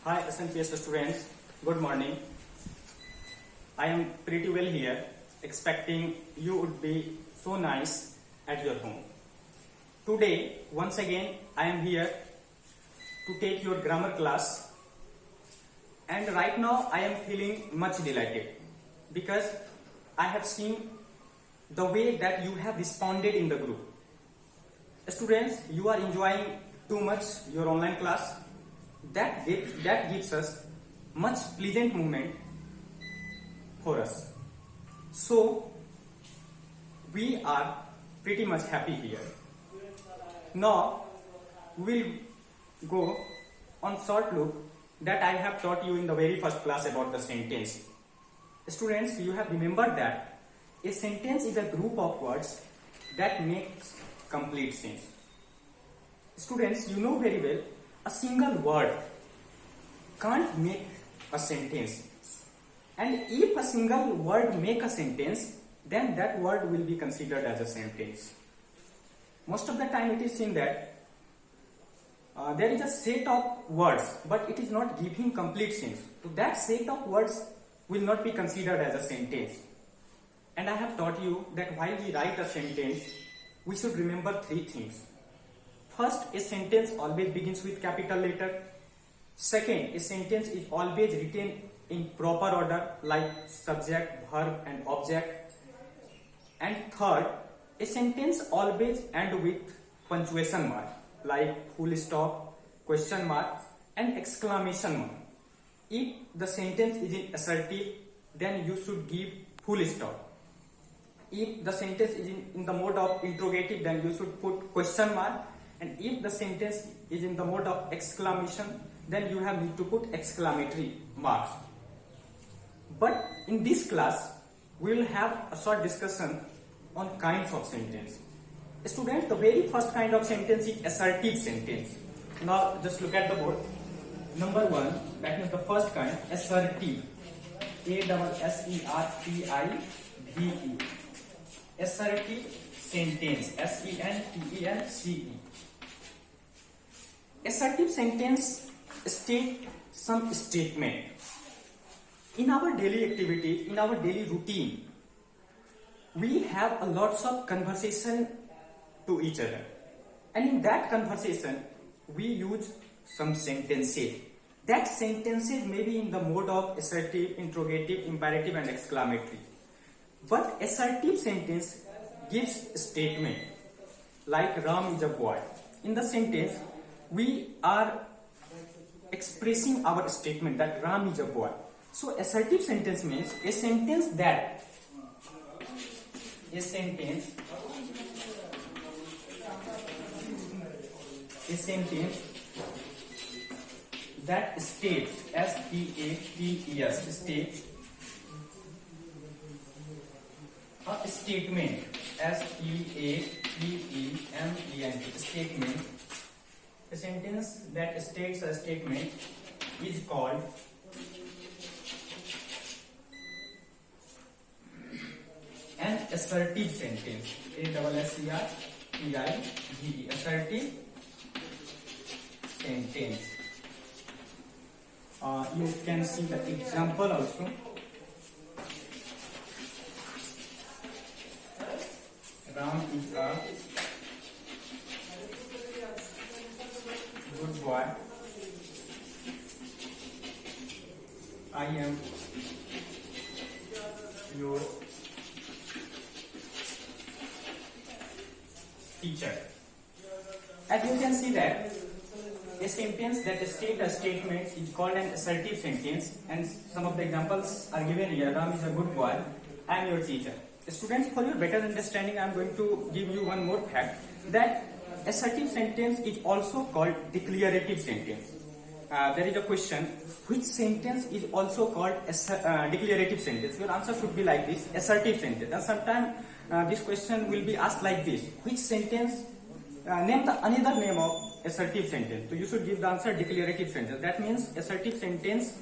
Hi SNPS students, good morning. I am pretty well here, expecting you would be so nice at your home. Today, once again, I am here to take your grammar class, and right now I am feeling much delighted because I have seen the way that you have responded in the group. Students, you are enjoying too much your online class. That gives us much pleasant moment for us. So we are pretty much happy here. Now we'll go on short look that I have taught you in the very first class about the sentence. Students, you have remembered that a sentence is a group of words that makes complete sense. Students, you know very well, a single word can't make a sentence. And if a single word make a sentence, then that word will be considered as a sentence. Most of the time it is seen that there is a set of words, but it is not giving complete sense. So that set of words will not be considered as a sentence. And I have taught you that while we write a sentence, we should remember three things. First, a sentence always begins with capital letter. Second, a sentence is always written in proper order like subject, verb and object. And third, a sentence always ends with punctuation mark like full stop, question mark and exclamation mark. If the sentence is in assertive, then you should give full stop. If the sentence is in the mode of interrogative, then you should put question mark. And if the sentence is in the mode of exclamation, then you have need to put exclamatory marks. But in this class, we will have a short discussion on kinds of sentence. Students, the very first kind of sentence is assertive sentence. Now just look at the board. Number one, that is the first kind, assertive. A-S-S-E-R-T-I-V-E. Assertive sentence. S-E-N-T-E-N-C-E. Assertive sentence state some statement. In our daily activities, in our daily routine, we have a lots of conversation to each other. And in that conversation, we use some sentences. That sentences may be in the mode of assertive, interrogative, imperative and exclamatory. But assertive sentence gives a statement like Ram is a boy. In the sentence, we are expressing our statement that Ram is a boy. So assertive sentence means a sentence that states, S-T-A-T-E-S, states a statement, S-T-A-T-E-M-E-N-T, statement. A sentence that states a statement is called an assertive sentence. A-S-S-E-R-T-I-V-E, assertive sentence. You can see the example also. Ram is a good boy. I am your teacher. As you can see that a sentence that states a statement is called an assertive sentence, and some of the examples are given here. Ram is a good boy. I am your teacher. Students, for your better understanding, I am going to give you one more fact that assertive sentence is also called declarative sentence. There is a question, which sentence is also called declarative sentence? Your answer should be like this, assertive sentence. And sometimes this question will be asked like this, which sentence, name the another name of assertive sentence. So you should give the answer declarative sentence. That means assertive sentence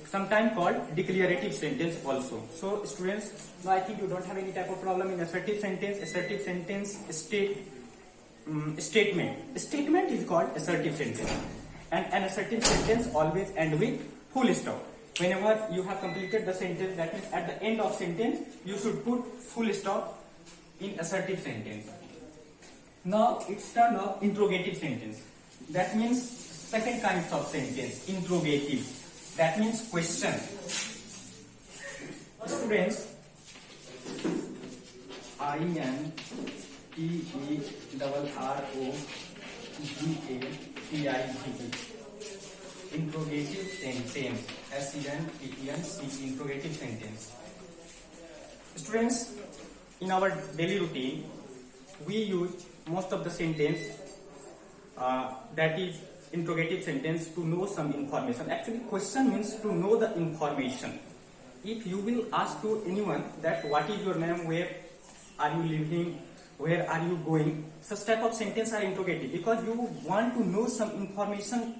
sometimes called declarative sentence also. So students, now I think you don't have any type of problem in assertive sentence. Assertive sentence statement is called assertive sentence. and an assertive sentence always end with full stop. Whenever you have completed the sentence, that means at the end of sentence you should put full stop in assertive sentence. Now it's turn of interrogative sentence. That means second kind of sentence, interrogative. That means question. Students, interrogative interrogative sentence. SENTENCE, interrogative sentence. Students, in our daily routine, we use most of the sentence that is interrogative sentence to know some information. Actually, question means to know the information. If you will ask to anyone that what is your name, where are you living, where are you going, such type of sentence are interrogative because you want to know some information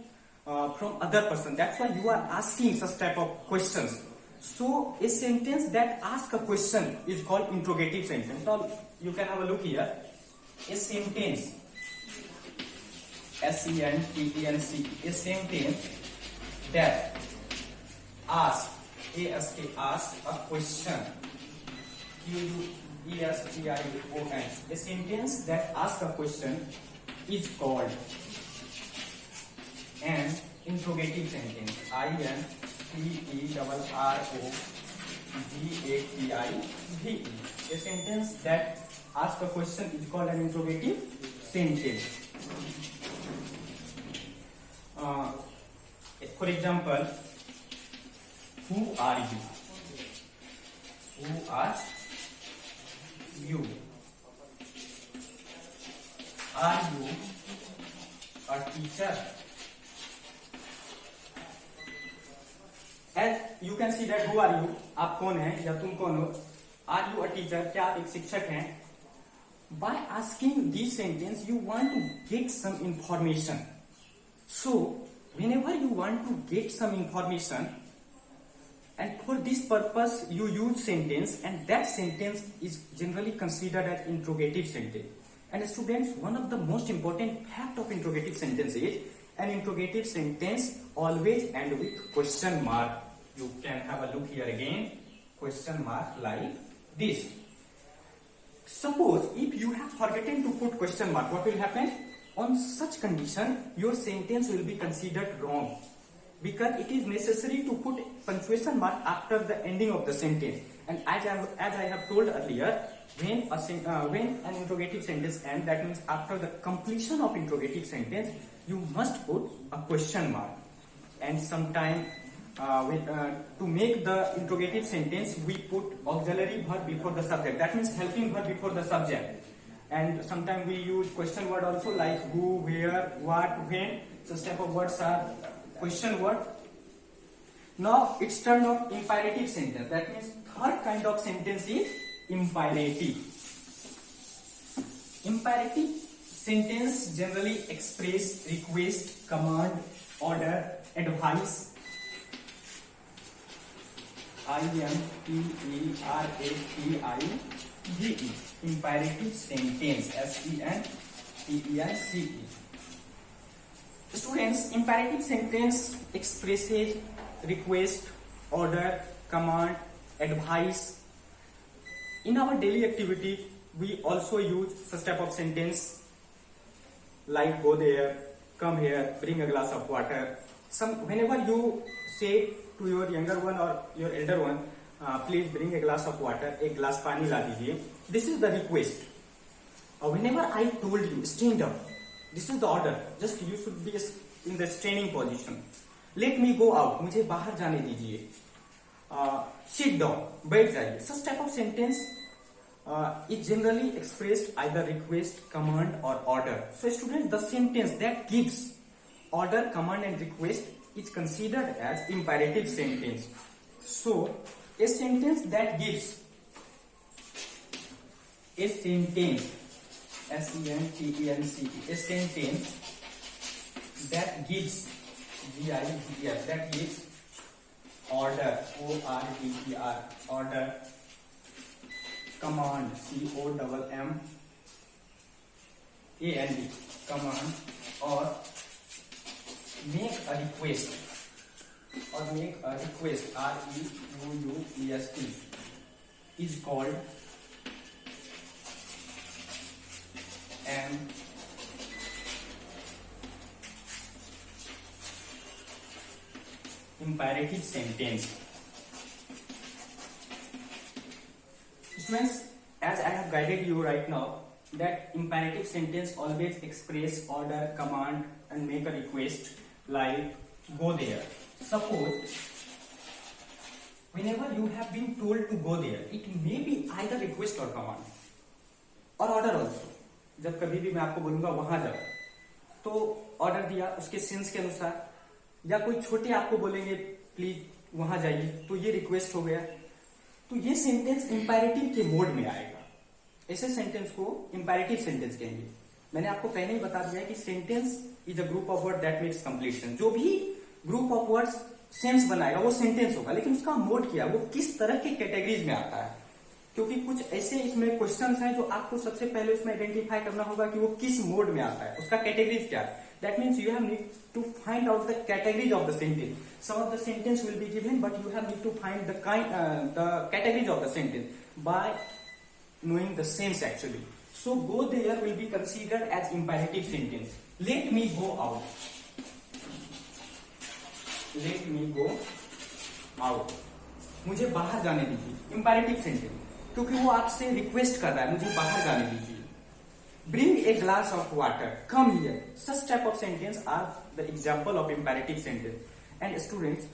from other person. That's why you are asking such type of questions. So a sentence that asks a question is called interrogative sentence. So you can have a look here. A sentence, SENTENCE, a sentence that asks a question. QUESTION. A sentence that asks a question is called an interrogative sentence. INTERROGATIVE. A sentence that asks a question is called an interrogative sentence. For example, who are you? Who are you? Are you a teacher? As you can see that who are you, आप कौन हैं या तुम कौन हो? Are you a teacher? क्या आप एक शिक्षक हैं? By asking this sentence, you want to get some information. So, whenever you want to get some information, and for this purpose you use sentence, and that sentence is generally considered as interrogative sentence. And students, one of the most important fact of interrogative sentence is an interrogative sentence always end with question mark. You can have a look here again, question mark like this. Suppose if you have forgotten to put question mark, what will happen? On such condition, your sentence will be considered wrong, because it is necessary to put punctuation mark after the ending of the sentence. And as I have told earlier, when an interrogative sentence ends, that means after the completion of interrogative sentence, you must put a question mark. And sometime to make the interrogative sentence, we put auxiliary verb before the subject. That means helping verb before the subject. And sometimes we use question word also, like who, where, what, when. Such type of words are question word. Now it's turn of imperative sentence. That means third kind of sentence is imperative. Imperative sentence generally express request, command, order, advice. IMPERATIVE. Imperative sentence. SENTENCE. Students, imperative sentence expresses request, order, command, advice. In our daily activities, we also use such type of sentence like go there, come here, bring a glass of water. Whenever you say to your younger one or your elder one, please bring a glass of water, एक glass पानी ला दीजिए. This is the request. Whenever I told you stand up, this is the order. Just you should be in the standing position. Let me go out. मुझे बाहर जाने दीजिए. Sit down. बैठ जाइए. Such type of sentence is generally expressed either request, command or order. So students, the sentence that gives order, command and request is considered as imperative sentence. So a sentence that gives a sentence, SENTENCE, a sentence that gives that gives order, ORDER, order, command, COMMAND, command, or make a request or make a request, REQUEST, is called an imperative sentence. Students, as I have guided you right now, that imperative sentence always express order, command and make a request, like go there. Suppose whenever you have been told to go there, it may be either request or command or order also. जब कभी भी मैं आपको बोलूंगा वहां जाओ, तो order दिया उसके सेंस के अनुसार, या कोई छोटे आपको बोलेंगे प्लीज वहां जाइए, तो ये रिक्वेस्ट हो गया। तो ये सेंटेंस इंपैरेटिव के मोड में आएगा। ऐसे सेंटेंस को इंपैरेटिव सेंटेंस कहेंगे। मैंने आपको पहले ही बता दिया कि sentence is a group of word that makes completion. जो भी ग्रुप ऑफ वर्ड्स सेंस बनाएगा वो सेंटेंस होगा, लेकिन उसका मोड क्या, वो किस तरह के कैटेगरीज में आता है। क्योंकि कुछ ऐसे इसमें क्वेश्चंस हैं जो आपको सबसे पहले उसमें आइडेंटिफाई करना होगा कि वो किस मोड में आता है, उसका कैटेगरीज क्या है। That means you have need to find out the categories of the sentence. Some of the sentence will be given, but you have need to find the categories of the sentence by knowing the sense actually. So go there will be considered as imperative sentence. Let me go out. Let me go out. मुझे बाहर जाने दीजिए। Imperative sentence, क्योंकि वो आपसे request कर रहा है, मुझे बाहर जाने दीजिए। Bring a glass of water. Come here. Such type of sentence are the example of imperative sentence. And students,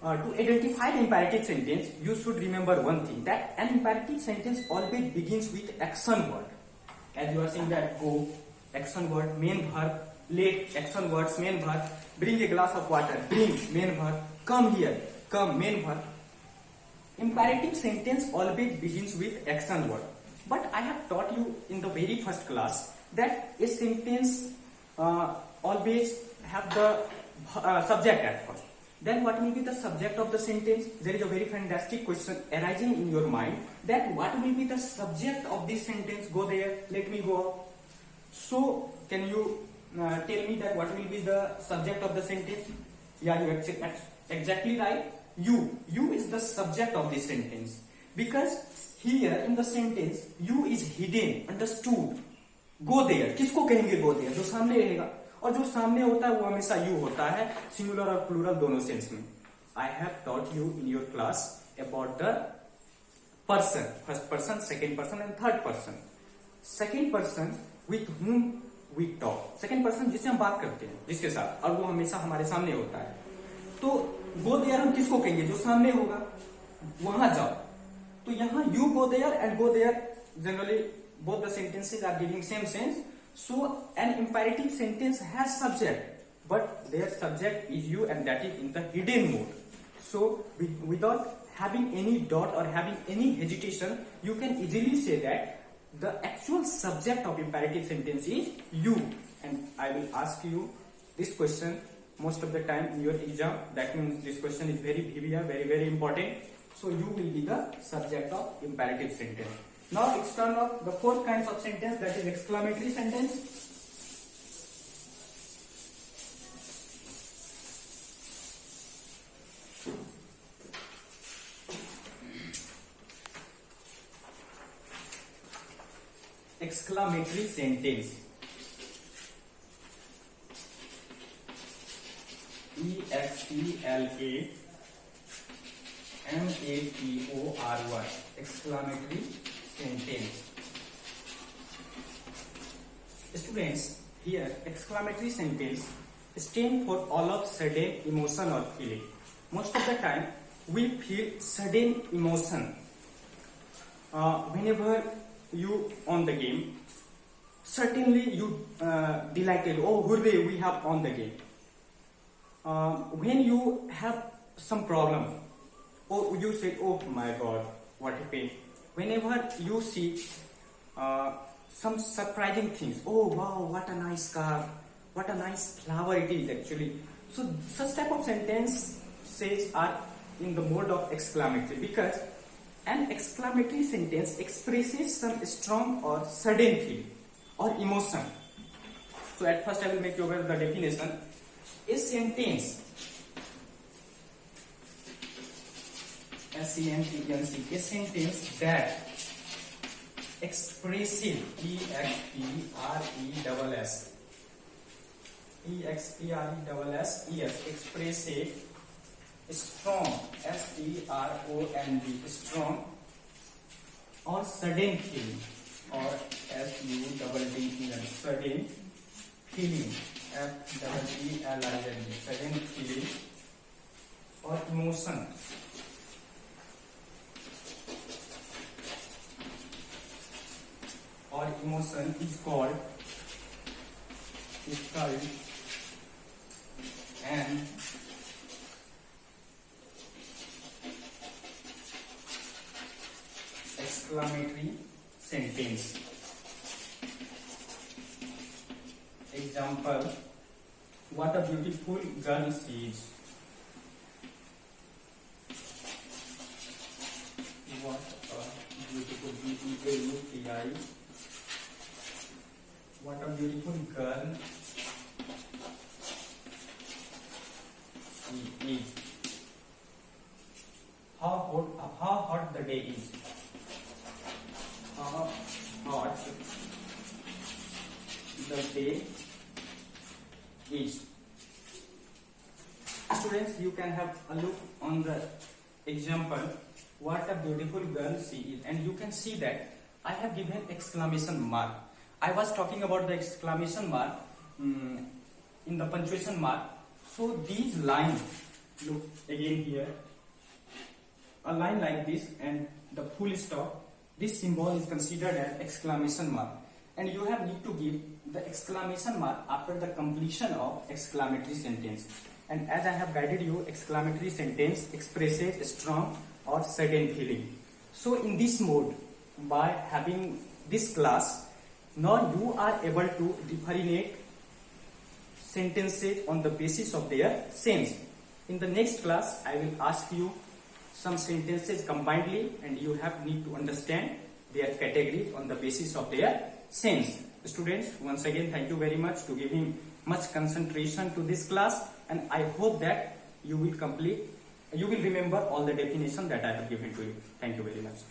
to identify the imperative sentence, you should remember one thing, that an imperative sentence always begins with action word. As you are saying that go, action word, main verb, let, action words, main verb. Bring a glass of water, bring, main verb. Come here, come, main verb. Imperative sentence always begins with action word. But I have taught you in the very first class that a sentence always have the subject at first. Then what will be the subject of the sentence? There is a very fantastic question arising in your mind, that what will be the subject of this sentence? Go there, let me go out. So can you tell me that what will be the subject of the sentence? Yeah, you are exactly right. You is the subject of this sentence, because here in the sentence you is hidden, understood. Go there, किसको कहेंगे go there? जो सामने रहेगा, और जो सामने होता है वो हमेशा you होता है, सिंगुलर और प्लूरल दोनों सेंस में। I have taught you in your class about the person, first person, second person and third person. Second person with whom we talk, second person जिससे हम बात करते हैं, जिसके साथ, और वो हमेशा हमारे सामने होता है। तो go there हम किसको कहेंगे? जो सामने होगा, वहां जाओ। तो यहाँ you go there and go there, generally both the sentences are giving same sense. So an imperative sentence has subject, but their subject is you, and that is in the hidden mode. So without having any dot or having any hesitation, you can easily say that the actual subject of imperative sentence is you. And I will ask you this question most of the time in your exam. That means this question is very heavy, very important. So you will be the subject of imperative sentence. Now let's turn off the fourth kinds of sentence, that is exclamatory sentence. Exclamatory sentence. EXCLAMATORY, exclamatory sentence. Students, here exclamatory sentence stand for all of sudden emotion or feeling. Most of the time we feel sudden emotion whenever you on the game. Certainly you delighted, oh hooray, we have on the game. When you have some problem, or you say, oh my god, what happened? Whenever you see some surprising things, oh wow, what a nice car, what a nice flower it is actually. So such type of sentences are in the mode of exclamatory, because an exclamatory sentence expresses some strong or sudden feeling or emotion. So at first I will make you aware of the definition. A sentence, S-E-N-T-E-N-C, a sentence that expressive, E-X-P-R-E-S-S, E-X-P-R-E-S-S, expressive, strong, S-T-R-O-N-G, strong, or sudden feeling, or S-U-D-D-E-N, sudden feeling, F-E-E-L-I-N-G, sudden feeling, or emotion, is called an exclamatory sentence. Example, what a beautiful girl she is. What a beautiful, B-E-A-U-T-I, what a beautiful girl she is. How hot the day is. How hot the day is. Students, you can have a look on the example, what a beautiful girl she is, and you can see that I have given exclamation mark. I was talking about the exclamation mark in the punctuation mark. So these lines, look again here, a line like this and the full stop, this symbol is considered as exclamation mark, and you have need to give the exclamation mark after the completion of exclamatory sentence. And as I have guided you, exclamatory sentence expresses strong or sudden feeling. So in this mode, by having this class, now you are able to differentiate sentences on the basis of their sense. In the next class, I will ask you some sentences combinedly, and you have need to understand their categories on the basis of their sense. Students, once again, thank you very much to giving much concentration to this class, and I hope that you will remember all the definition that I have given to you. Thank you very much.